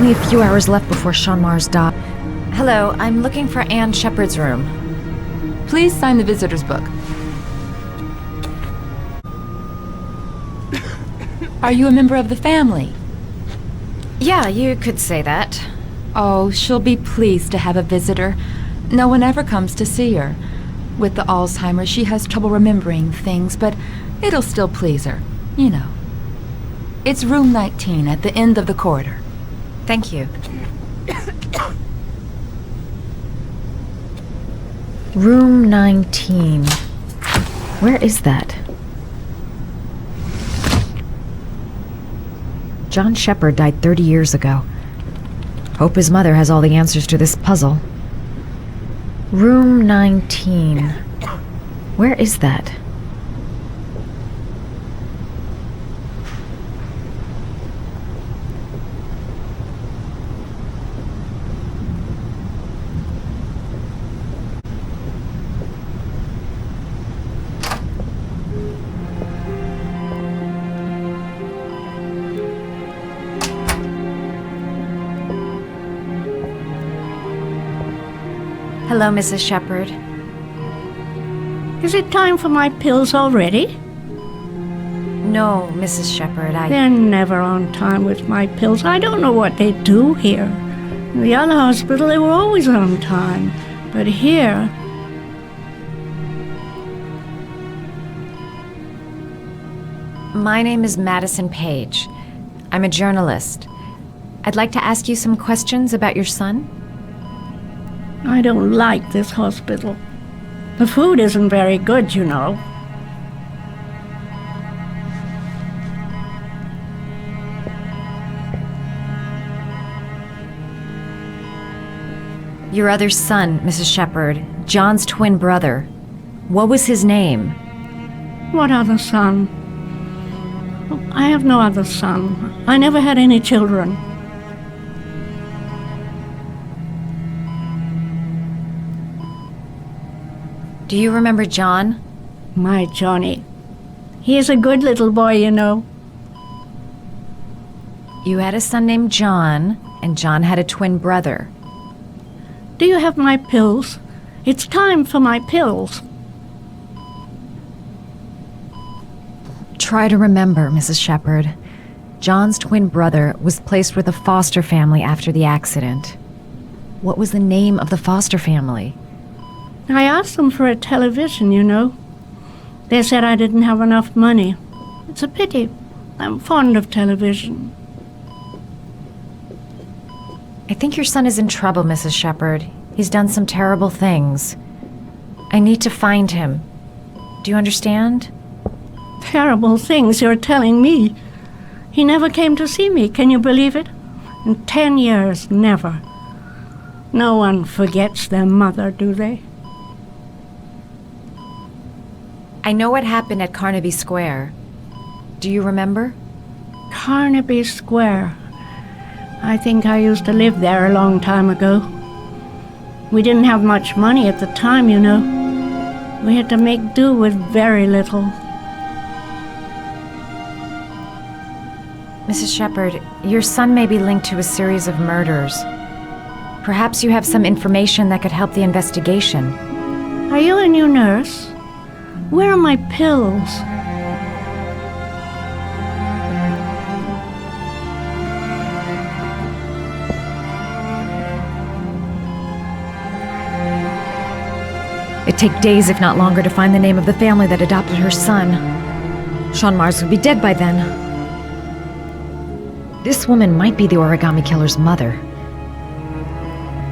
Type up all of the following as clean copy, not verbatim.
only a few hours left before Sean Mars died. Hello, I'm looking for Anne Sheppard's room. Please sign the visitor's book. Are you a member of the family? Yeah, you could say that. Oh, she'll be pleased to have a visitor. No one ever comes to see her. With the Alzheimer's, she has trouble remembering things, but it'll still please her, you know. It's room 19 at the end of the corridor. Thank you. Room 19. Where is that? John Sheppard died 30 years ago. Hope his mother has all the answers to this puzzle. Room 19. Where is that? Hello, Mrs. Sheppard. Is it time for my pills already? No, Mrs. Sheppard, They're never on time with my pills. I don't know what they do here. In the other hospital, they were always on time. But here... My name is Madison Page. I'm a journalist. I'd like to ask you some questions about your son. I don't like this hospital. The food isn't very good, you know. Your other son, Mrs. Sheppard, John's twin brother. What was his name? What other son? I have no other son. I never had any children. Do you remember John? My Johnny. He is a good little boy, you know. You had a son named John, and John had a twin brother. Do you have my pills? It's time for my pills. Try to remember, Mrs. Sheppard. John's twin brother was placed with a foster family after the accident. What was the name of the foster family? I asked them for a television, you know. They said I didn't have enough money. It's a pity. I'm fond of television. I think your son is in trouble, Mrs. Sheppard. He's done some terrible things. I need to find him. Do you understand? Terrible things you're telling me. He never came to see me, can you believe it? In 10 years, never. No one forgets their mother, do they? I know what happened at Carnaby Square. Do you remember? Carnaby Square. I think I used to live there a long time ago. We didn't have much money at the time, you know. We had to make do with very little. Mrs. Sheppard, your son may be linked to a series of murders. Perhaps you have some information that could help the investigation. Are you a new nurse? Where are my pills? It'd take days, if not longer, to find the name of the family that adopted her son. Sean Mars would be dead by then. This woman might be the origami killer's mother.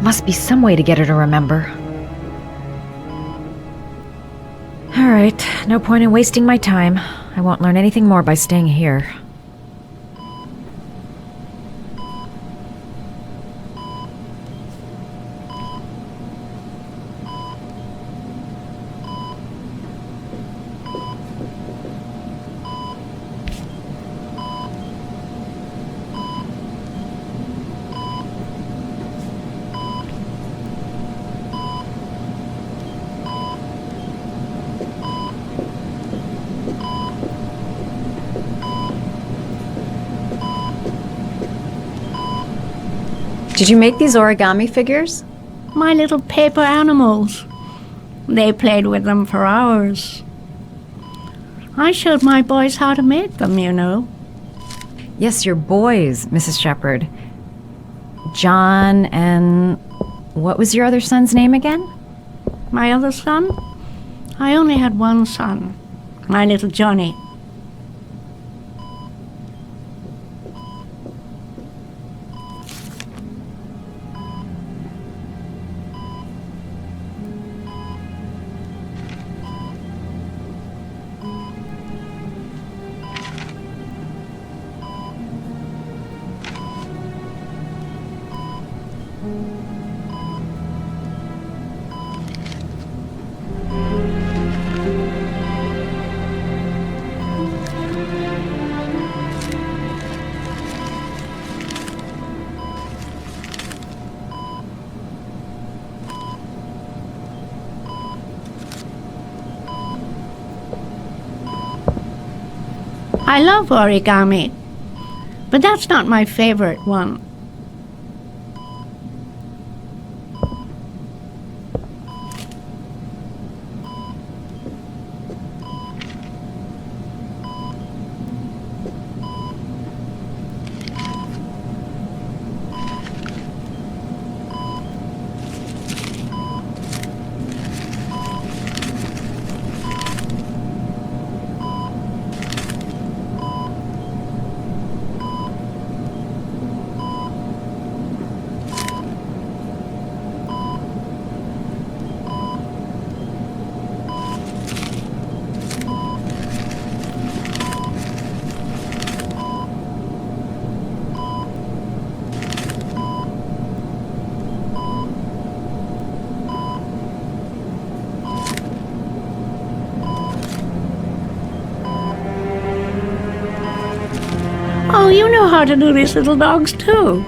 Must be some way to get her to remember. All right, no point in wasting my time. I won't learn anything more by staying here. Did you make these origami figures? My little paper animals. They played with them for hours. I showed my boys how to make them, you know. Yes, your boys, Mrs. Sheppard. John and... what was your other son's name again? My other son? I only had one son, my little Johnny. I love origami, but that's not my favorite one. Oh, you know how to do these little dogs too.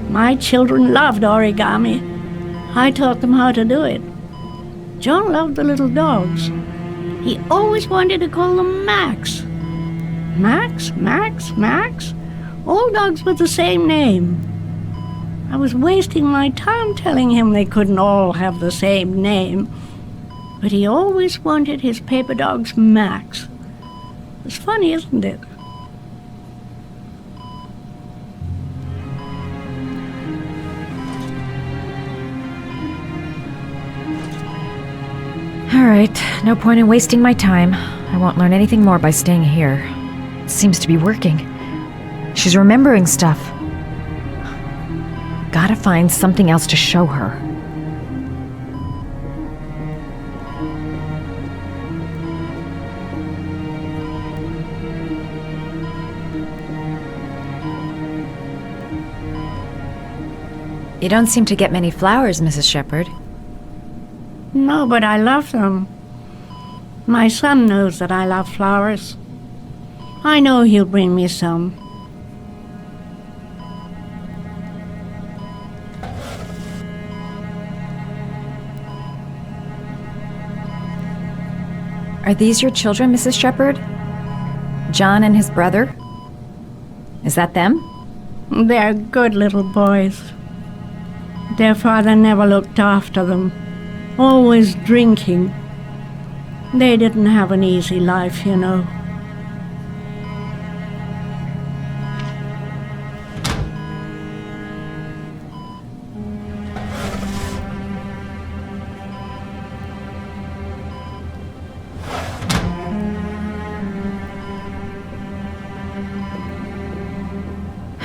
My children loved origami. I taught them how to do it. John loved the little dogs. He always wanted to call them Max. Max, Max, Max. All dogs with the same name. I was wasting my time telling him they couldn't all have the same name. But he always wanted his paper dogs Max. It's funny, isn't it? All right, no point in wasting my time. I won't learn anything more by staying here. It seems to be working. She's remembering stuff. Gotta find something else to show her. You don't seem to get many flowers, Mrs. Sheppard. No, but I love them. My son knows that I love flowers. I know he'll bring me some. Are these your children, Mrs. Sheppard? John and his brother? Is that them? They're good little boys. Their father never looked after them, always drinking. They didn't have an easy life, you know.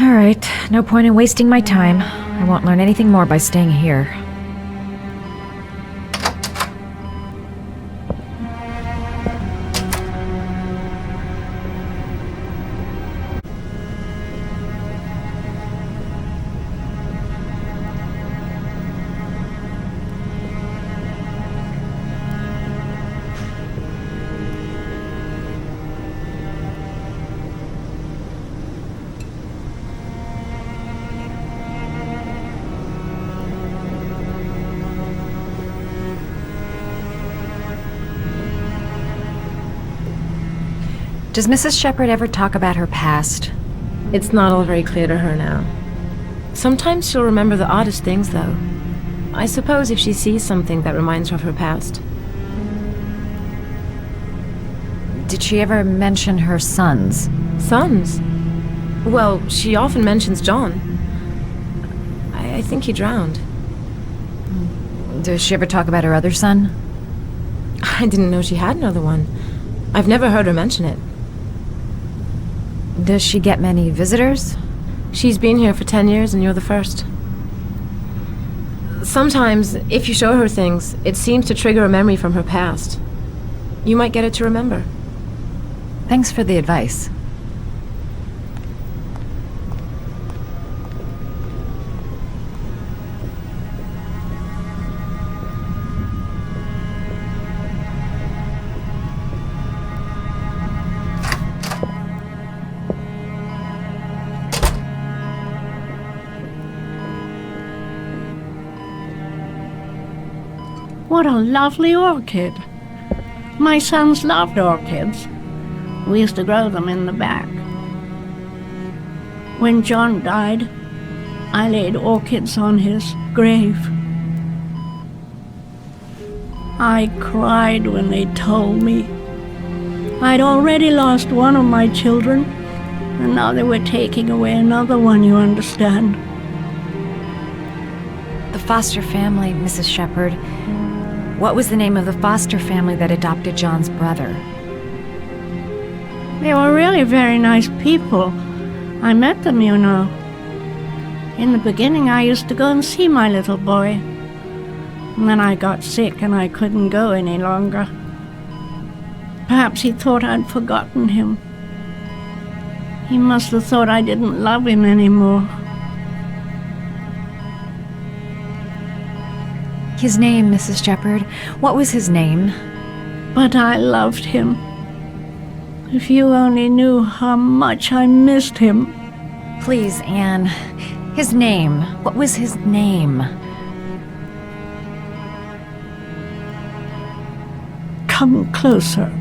All right, no point in wasting my time. I won't learn anything more by staying here. Does Mrs. Sheppard ever talk about her past? It's not all very clear to her now. Sometimes she'll remember the oddest things, though. I suppose if she sees something that reminds her of her past. Did she ever mention her sons? Sons? Well, she often mentions John. I think he drowned. Does she ever talk about her other son? I didn't know she had another one. I've never heard her mention it. Does she get many visitors? She's been here for 10 years and you're the first. Sometimes, if you show her things, it seems to trigger a memory from her past. You might get it to remember. Thanks for the advice. What a lovely orchid. My sons loved orchids. We used to grow them in the back. When John died, I laid orchids on his grave. I cried when they told me. I'd already lost one of my children, and now they were taking away another one, you understand. The foster family, Mrs. Sheppard. What was the name of the foster family that adopted John's brother? They were really very nice people. I met them, you know. In the beginning, I used to go and see my little boy. And then I got sick and I couldn't go any longer. Perhaps he thought I'd forgotten him. He must have thought I didn't love him anymore. His name, Mrs. Sheppard. What was his name? But I loved him. If you only knew how much I missed him. Please, Anne. His name. What was his name? Come closer.